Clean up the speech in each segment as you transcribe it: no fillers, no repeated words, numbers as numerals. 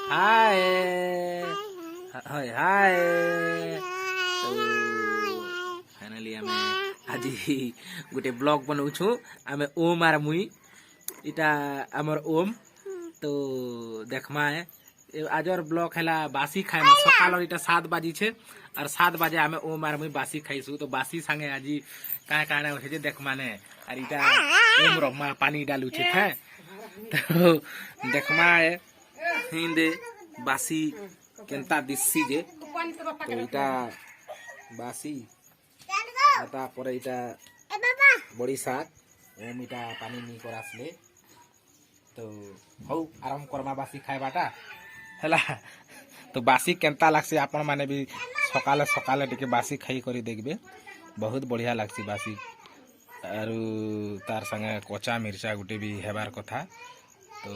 हाय हाय हाय तो फाइनली आम आज गोटे ब्लॉग बनाऊछु आम ओम आर मुई इटा आमर ओम तो देखमा है आजर ब्लॉग है बासी खाएमा सकाल इटा 7 बाजी छे और 7 बजे आम ओम आर मुई बासी खाईसु तो बासी संगे आज काना होछे देखमा ने और इटा ओम रमा पानी डालू छे है तो देखमा है हिंदे बासी केंता दिसी जे तो इटा बासी आता पर इटा बड़ी साग ओम इटा पानी नी कर आसले तो हौ आराम करमा बासी खाइबाटा हैला तो बासी केंता लागसी आपण माने भी सकाले सकाले टिके बासी खाई करी देखबे बहुत बढ़िया लागसी बासी आरु तार संगे कच्चा मिर्चा गुटे भी हेबार कथा तो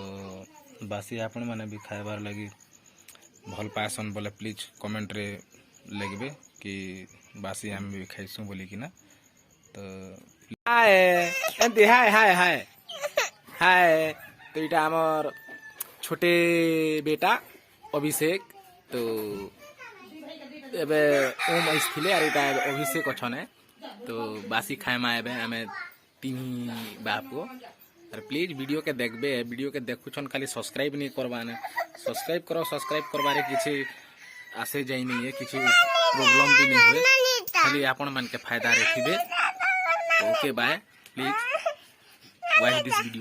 बासी आपण माने भी खाइबार लगी भल पासन बोले प्लीज कमेंट रे लिखबे कि बासी हम भी खाइसु बोली कि ना तो हाय एंती हाय हाय हाय हाय तो इटा हमर छोटे बेटा अभिषेक तो एबे ओम आइसथिले आर इटा अभिषेक अछने तो बासी खाएमा एबे हमें तीन बाप को और प्लीज वीडियो के देखबे वीडियो के देखुछन खाली सब्सक्राइब नहीं करबाने सब्सक्राइब करो सब्सक्राइब करबारे किछि आसे जाई नहीं है किछि प्रॉब्लम भी नहीं हुए खाली आपण मन के फायदा रखिबे okay bye please watch this video.